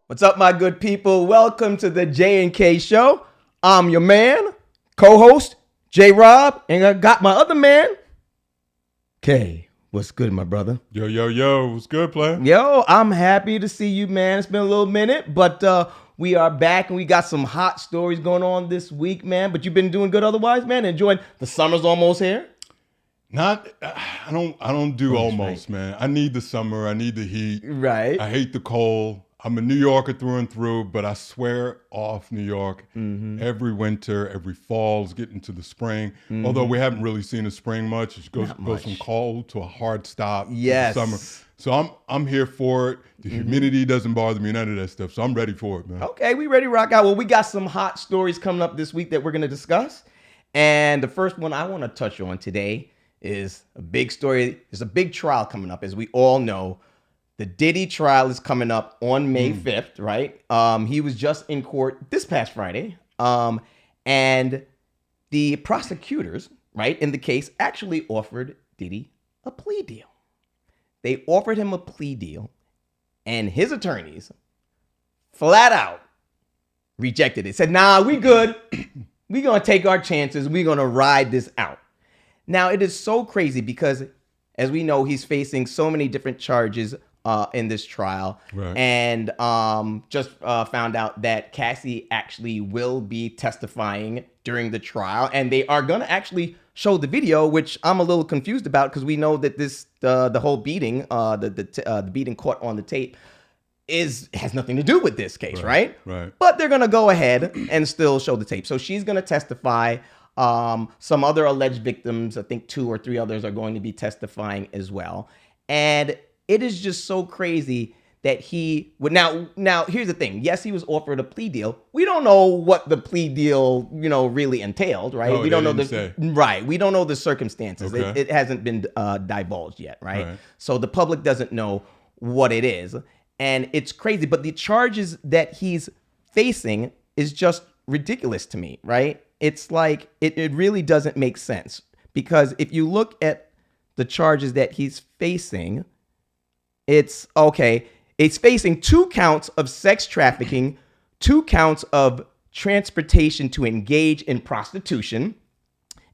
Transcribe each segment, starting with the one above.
What's up, my good people? Welcome to the J&K Show. I'm your man, co-host, J-Rob, and I got my other man, K. What's good, my brother? Yo. What's good, Plea? Yo, I'm happy to see you, man. It's been a little minute, but we are back, and we got some hot stories going on this week, man. But you've been doing good otherwise, man? Enjoying the summer's almost here? I don't do almost, right. Man. I need the summer. I need the heat. Right. I hate the cold. I'm a New Yorker through and through, but I swear off New York every winter, every fall is getting to the spring. Although we haven't really seen the spring much. It goes from cold to a hard stop. Yes. To the summer. So I'm here for it. The humidity doesn't bother me, none of that stuff. So I'm ready for it, man. Okay, we ready to rock out. Well, we got some hot stories coming up this week that we're going to discuss. And the first one I want to touch on today is a big story. There's a big trial coming up, as we all know. The Diddy trial is coming up on May 5th, right? He was just in court this past Friday. And the prosecutors, right, in the case actually offered Diddy a plea deal. They offered him a plea deal, and his attorneys flat out rejected it. Said, nah, we good. We're going to take our chances. We're going to ride this out. Now, it is so crazy because, as we know, he's facing so many different charges in this trial. Right. And just found out that Cassie actually will be testifying during the trial. And they are going to actually show the video, which I'm a little confused about because we know that the whole beating, the beating caught on the tape, has nothing to do with this case, right? Right. But they're going to go ahead and still show the tape. So she's going to testify. Some other alleged victims, I think 2 or 3 others, are going to be testifying as well. And it is just so crazy that he would now here's the thing. Yes, he was offered a plea deal. We don't know what the plea deal, really entailed, right? Oh, we don't know say. We don't know the circumstances. Okay. It hasn't been divulged yet, right? So the public doesn't know what it is. And it's crazy, but the charges that he's facing is just ridiculous to me, right? It's like it really doesn't make sense, because if you look at the charges that he's facing, it's facing 2 counts of sex trafficking, 2 counts of transportation to engage in prostitution,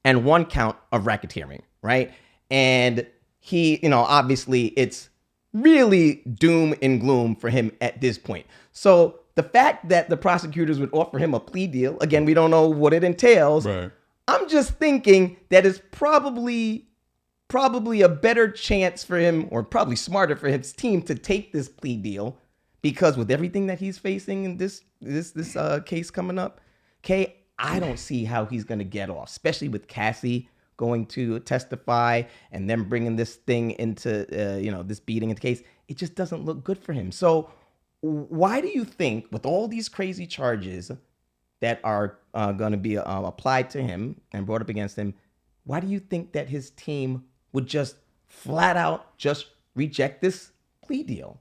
and 1 count of racketeering, right? And he, obviously it's really doom and gloom for him at this point. So the fact that the prosecutors would offer him a plea deal, again, we don't know what it entails. Right. I'm just thinking that it's probably a better chance for him, or probably smarter for his team, to take this plea deal, because with everything that he's facing in this case coming up, I don't see how he's going to get off, especially with Cassie going to testify and then bringing this thing into, this beating into case. It just doesn't look good for him. So why do you think, with all these crazy charges that are going to be applied to him and brought up against him, why do you think that his team would just flat out just reject this plea deal?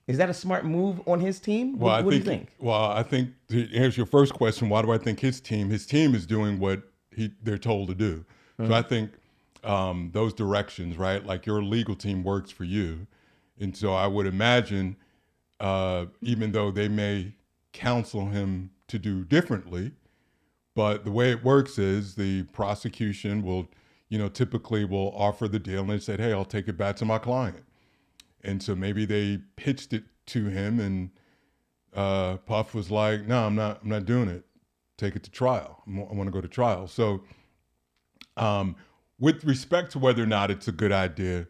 Is that a smart move on his team? What do you think? Well, I think, to answer your first question, why do I think his team is doing what they're told to do? So I think those directions, right? Like, your legal team works for you. And so I would imagine, even though they may counsel him to do differently, but the way it works is the prosecution will, typically will offer the deal, and they said, hey, I'll take it back to my client. And so maybe they pitched it to him, and Puff was like, no, I'm not doing it. Take it to trial. I want to go to trial. So with respect to whether or not it's a good idea,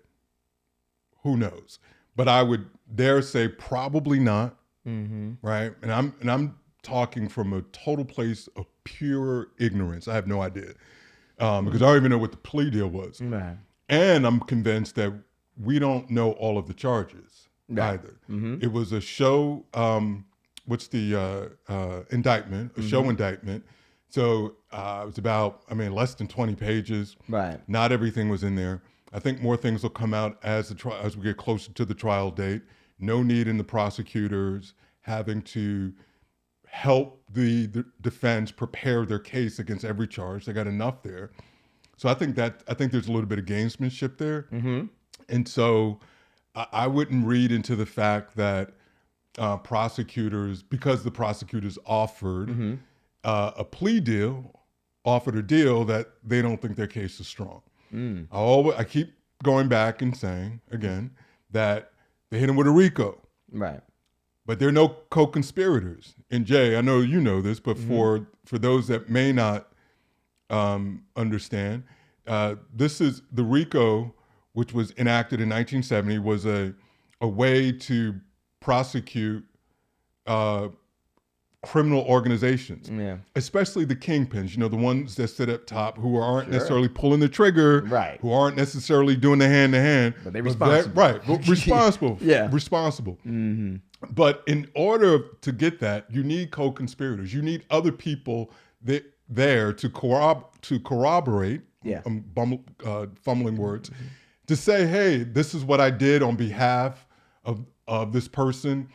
who knows? But I would dare say probably not, right? And I'm talking from a total place of pure ignorance. I have no idea, because I don't even know what the plea deal was. Man. And I'm convinced that we don't know all of the charges either. It was a show, what's the indictment, a show indictment. So it was about, less than 20 pages. Right. Not everything was in there. I think more things will come out as we get closer to the trial date. No need in the prosecutors having to help the defense prepare their case against every charge. They got enough there. So I think there's a little bit of gamesmanship there. And so I wouldn't read into the fact that prosecutors, because the prosecutors offered a plea deal, offered a deal that they don't think their case is strong. I keep going back and saying again that they hit him with a RICO. Right. But there are no co-conspirators. And Jay, I know you know this, but for those that may not understand, this is the RICO, which was enacted in 1970, was a way to prosecute criminal organizations, especially the kingpins, the ones that sit up top who aren't necessarily pulling the trigger, who aren't necessarily doing the hand-to-hand. But they're responsible. But responsible. Responsible. But in order to get that, you need co-conspirators. You need other people there to corroborate, fumbling words, to say, hey, this is what I did on behalf of this person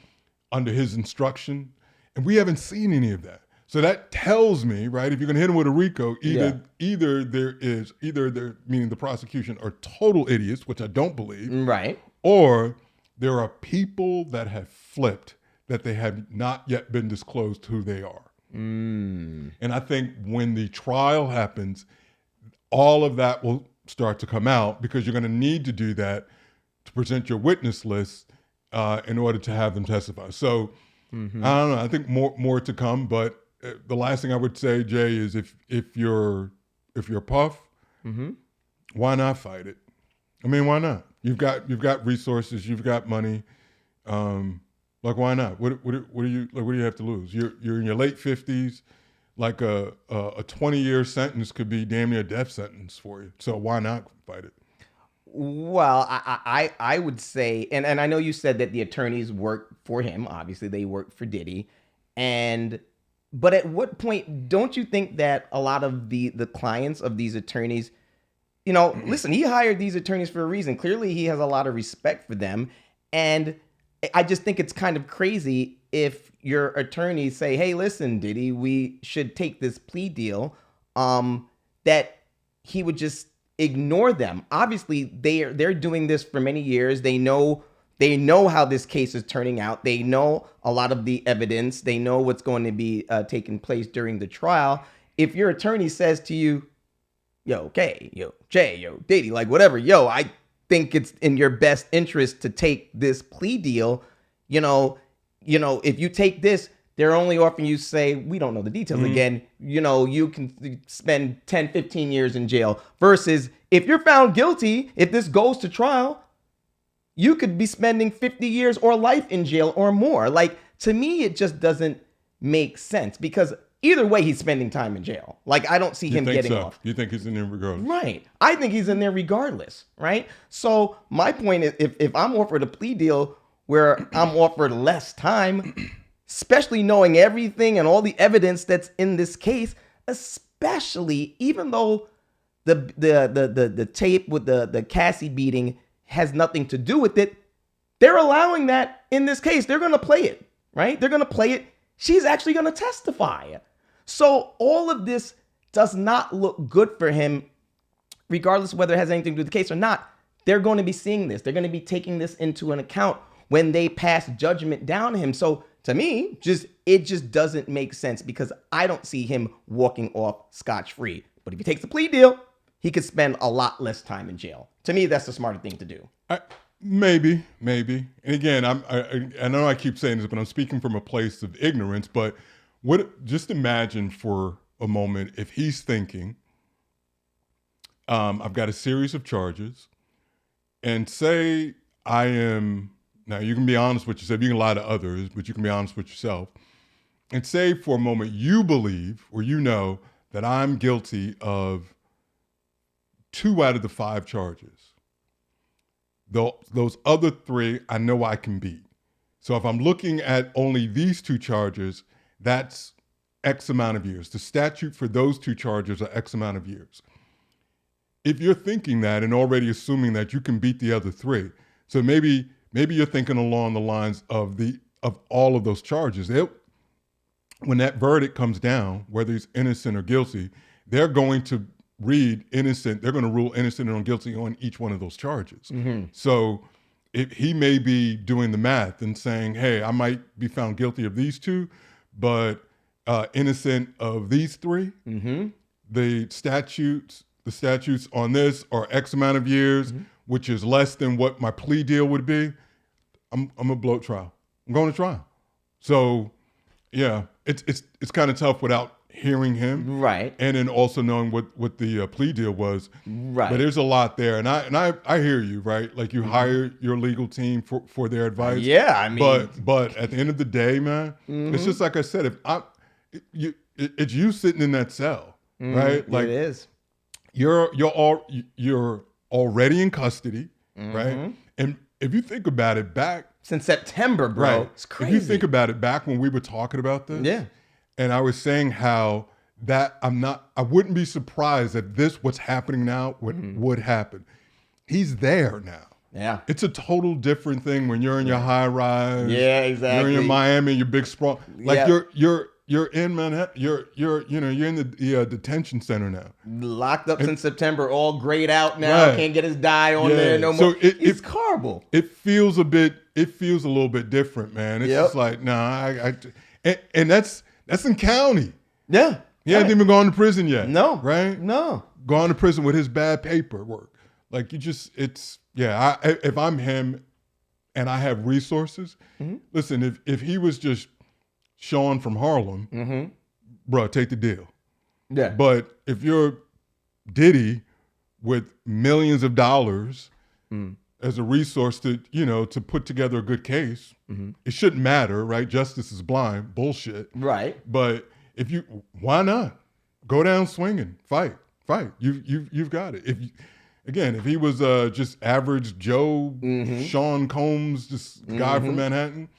under his instruction. And we haven't seen any of that. So that tells me, right, if you're going to hit him with a RICO, either they're, meaning the prosecution, are total idiots, which I don't believe. Right. Or there are people that have flipped that they have not yet been disclosed who they are. And I think when the trial happens, all of that will start to come out, because you're going to need to do that to present your witness list in order to have them testify. So I don't know. I think more to come. But the last thing I would say, Jay, is if you're Puff, why not fight it? I mean, why not? You've got resources. You've got money. Like, why not? What do you have to lose? You're in your late 50s. Like a 20-year sentence could be damn near a death sentence for you. So why not fight it? Well, I would say, and I know you said that the attorneys work for him. Obviously, they work for Diddy. But at what point don't you think that a lot of the clients of these attorneys, listen, he hired these attorneys for a reason. Clearly, he has a lot of respect for them. And I just think it's kind of crazy if your attorneys say, hey, listen, Diddy, we should take this plea deal, that he would just ignore them. Obviously, they're doing this for many years. They know how this case is turning out. They know a lot of the evidence. They know what's going to be taking place during the trial. If your attorney says to you, yo, Kay, yo, Jay, yo, Diddy, like whatever, yo, I think it's in your best interest to take this plea deal, if you take this, they're only offering you, say, we don't know the details. Again, you can spend 10, 15 years in jail, versus if you're found guilty, if this goes to trial, you could be spending 50 years or life in jail or more. Like, to me, it just doesn't make sense, because either way, he's spending time in jail. Like, I don't see him getting off. You think he's in there regardless? Right. I think he's in there regardless, right? So my point is, if I'm offered a plea deal where I'm offered less time, especially knowing everything and all the evidence that's in this case, especially even though the tape with the Cassie beating has nothing to do with it, they're allowing that in this case. They're going to play it, right? They're going to play it. She's actually going to testify. So all of this does not look good for him, regardless of whether it has anything to do with the case or not. They're going to be seeing this. They're going to be taking this into an account when they pass judgment down to him. So to me, it just doesn't make sense, because I don't see him walking off scotch-free. But if he takes a plea deal, he could spend a lot less time in jail. To me, that's the smarter thing to do. Maybe. And again, I know I keep saying this, but I'm speaking from a place of ignorance. But just imagine for a moment if he's thinking, I've got a series of charges, and say I am, now you can be honest with yourself, you can lie to others, but you can be honest with yourself, and say for a moment you believe, or that I'm guilty of 2 out of the 5 charges. Those other 3, I know I can beat. So if I'm looking at only these 2 charges, that's X amount of years. The statute for those 2 charges are X amount of years. If you're thinking that and already assuming that you can beat the other 3, so maybe you're thinking along the lines of all of those charges. When that verdict comes down, whether he's innocent or guilty, they're going to read innocent. They're going to rule innocent or guilty on each one of those charges. So he may be doing the math and saying, hey, I might be found guilty of these two, but innocent of these three. Mm-hmm. The statutes on this are X amount of years, which is less than what my plea deal would be. I'm gonna blow trial. I'm going to trial. So yeah, it's kind of tough without hearing him, Right. and then also knowing what the plea deal was. Right. But there's a lot there, and I hear you, right? Like you hire your legal team for their advice. Yeah, I mean, but at the end of the day, man, it's just like I said. It's you sitting in that cell, right? Like it is. you're already in custody, right? And if you think about it, back Since September, bro. right, It's crazy. if you think about it, back when we were talking about this, Yeah. and I was saying how that I wouldn't be surprised if what's happening now would happen. He's there now. Yeah. It's a total different thing when you're in your high rise. Yeah, exactly. You're in your Miami, your big sprawl. Like Yeah. you're in Manhattan. You're in the detention center now. Locked up since September, all grayed out now. Right. Can't get his dye on Yeah. there no So more. It's horrible. It feels a little bit different, man. It's just like, nah, and that's in county. Yeah. He hasn't even gone to prison yet. No. Right? No. Gone to prison with his bad paperwork. Like if I'm him and I have resources, listen, if he was just Sean from Harlem, bro, take the deal. Yeah. But if you're Diddy with millions of dollars as a resource to put together a good case, it shouldn't matter, right? Justice is blind, bullshit. Right. But why not go down swinging, fight? You've got it. If he was just average Joe, Sean Combs, just guy from Manhattan,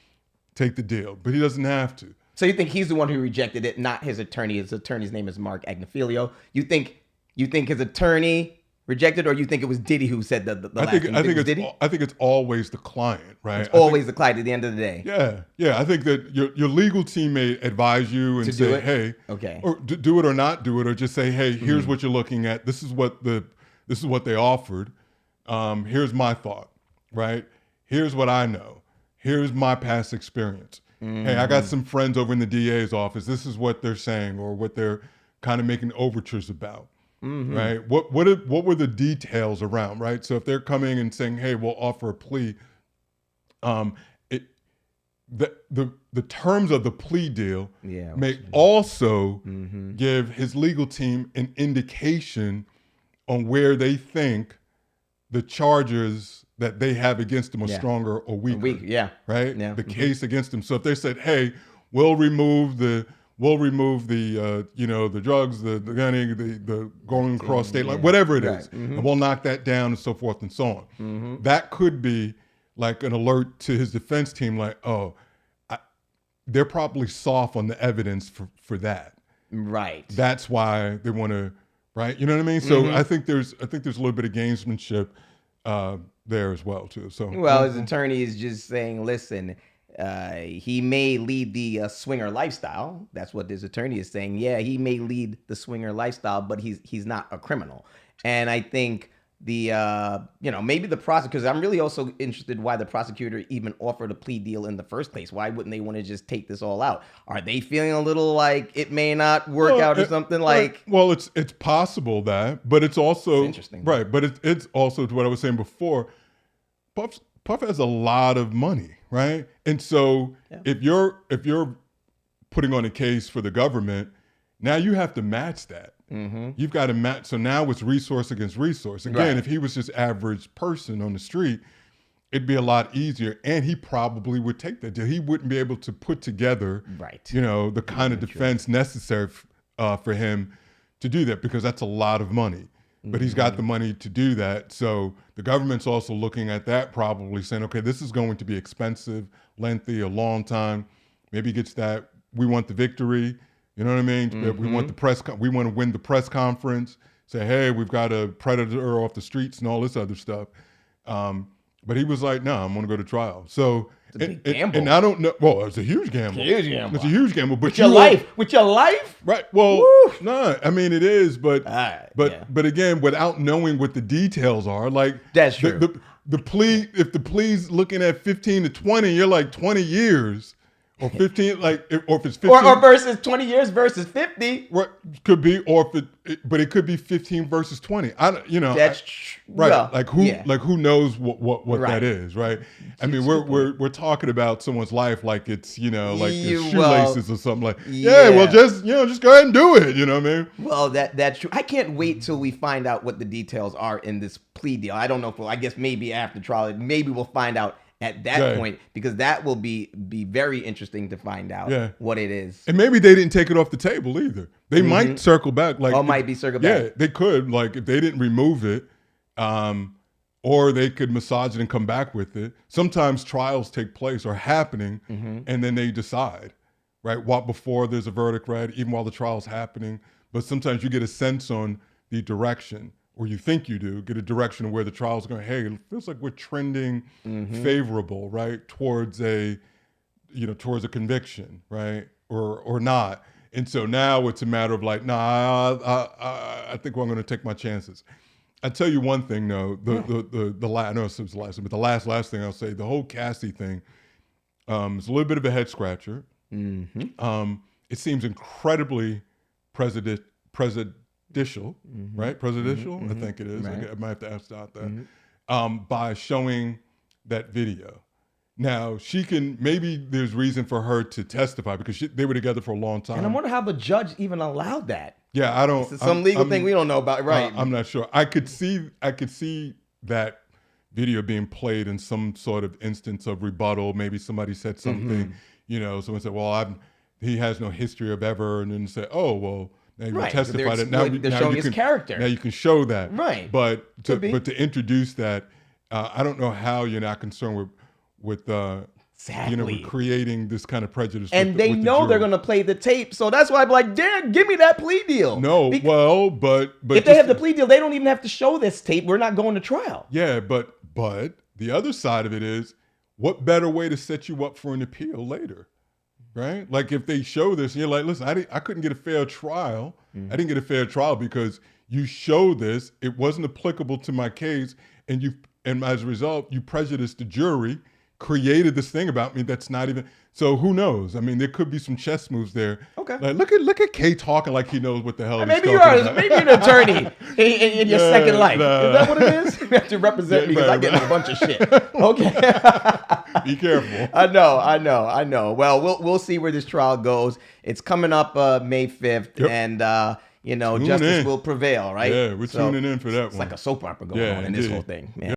take the deal. But he doesn't have to. So you think he's the one who rejected it, not his attorney? His attorney's name is Mark Agnifilio. You think his attorney rejected, or you think it was Diddy who said the last thing? I think it's always the client, right? It's always the client at the end of the day. Yeah. I think that your legal team may advise you and say, hey, okay, or do it or not do it, or just say, hey, here's what you're looking at. This is what they offered. Here's my thought, right? Here's what I know. Here's my past experience. Hey, I got some friends over in the DA's office. This is what they're saying, or what they're kind of making overtures about, right? What were the details around, right? So if they're coming and saying, hey, we'll offer a plea, the terms of the plea deal may also give his legal team an indication on where they think the charges that they have against him are stronger or weaker. Right? Yeah. The case against him. So if they said, hey, we'll remove the the drugs, the gunning, the going across state line, whatever it is, and we'll knock that down and so forth and so on. That could be like an alert to his defense team, like, oh, they're probably soft on the evidence for that. Right. That's why they want to, right? You know what I mean? So I think there's a little bit of gamesmanship there as well too. So his attorney is just saying, listen, he may lead the swinger lifestyle. That's what his attorney is saying. Yeah, he may lead the swinger lifestyle, but he's not a criminal. And I think maybe the prosecutor, because I'm really also interested why the prosecutor even offered a plea deal in the first place. Why wouldn't they want to just take this all out? Are they feeling a little like it may not work out or something like? Well, it's possible that, but it's also interesting, right? But it's also to what I was saying before. Puff has a lot of money, right? And so if you're putting on a case for the government, now you have to match that. You've got to match. So now it's resource against resource. Again, if he was just average person on the street, it'd be a lot easier, and he probably would take that deal. He wouldn't be able to put together, the kind of defense necessary for him to do that, because that's a lot of money. But he's got the money to do that. So the government's also looking at that, probably saying, okay, this is going to be expensive, lengthy, a long time. Maybe he gets that. We want the victory. You know what I mean? We want we want to win the press conference. Say, hey, we've got a predator off the streets and all this other stuff. But he was like, no, I'm going to go to trial. So it's a big gamble. And I don't know. Well, it's a huge gamble. Huge gamble. It's a huge gamble. But with your life, right? Well, no, I mean it is, but again, without knowing what the details are, like that's true. the plea, if the plea's looking at 15 to 20, you're like 20 years. Or 15, like, or if it's 15. Or versus 20 years versus 50. Could be, or if but it could be 15 versus 20. That's right. Well, like who knows what Right. that is, right? I mean, we're talking about someone's life like it's, like it's shoelaces or something like, well, just go ahead and do it. You know what I mean? Well, that's true. I can't wait till we find out what the details are in this plea deal. I don't know I guess maybe after trial, maybe we'll find out at that point, because that will be very interesting to find out what it is. And maybe they didn't take it off the table either. They might circle back. Might be circle back. Yeah, they could. Like if they didn't remove it, or they could massage it and come back with it. Sometimes trials take place or happening, and then they decide, right? Before there's a verdict read, even while the trial's happening. But sometimes you get a sense on the direction, or you think you do, get a direction of where the trial's going. Hey, it feels like we're trending favorable, right, towards a conviction, right, or not. And so now it's a matter of like, nah, I think I'm going to take my chances. I tell you one thing though, the last, I know it was the last, but the last thing I'll say, the whole Cassie thing, is a little bit of a head scratcher. It seems incredibly presidential, right? Presidential, I think it is. Right. I might have to ask about that. By showing that video. Now, maybe there's reason for her to testify because they were together for a long time. And I wonder how the judge even allowed that. Yeah, I don't. It's some legal thing we don't know about, right? I'm not sure. I could see that video being played in some sort of instance of rebuttal. Maybe somebody said something, someone said, well, he has no history of ever, and then say, oh, well, now you testified it. Now they're showing his character. Now you can show that. Right. But to introduce that, I don't know how you're not concerned with creating this kind of prejudice. And they know they're going to play the tape. So that's why I'm like, damn, give me that plea deal. No, but if they have the plea deal, they don't even have to show this tape. We're not going to trial. Yeah, but the other side of it is, what better way to set you up for an appeal later? Right? Like if they show this and you're like, listen, I couldn't get a fair trial. I didn't get a fair trial because you showed this. It wasn't applicable to my case. And as a result, you prejudiced the jury, created this thing about me that's not even. So who knows? I mean, there could be some chess moves there. Okay. Like look at Kay talking like he knows what the hell he's maybe talking about. Maybe an attorney in your second life. Is that what it is? You have to represent me because I get a bunch of shit. Okay. Be careful. I know. Well, we'll see where this trial goes. It's coming up May 5th, and justice will prevail, right? Yeah, we're tuning in for that one. It's like a soap opera going on in this whole thing, man.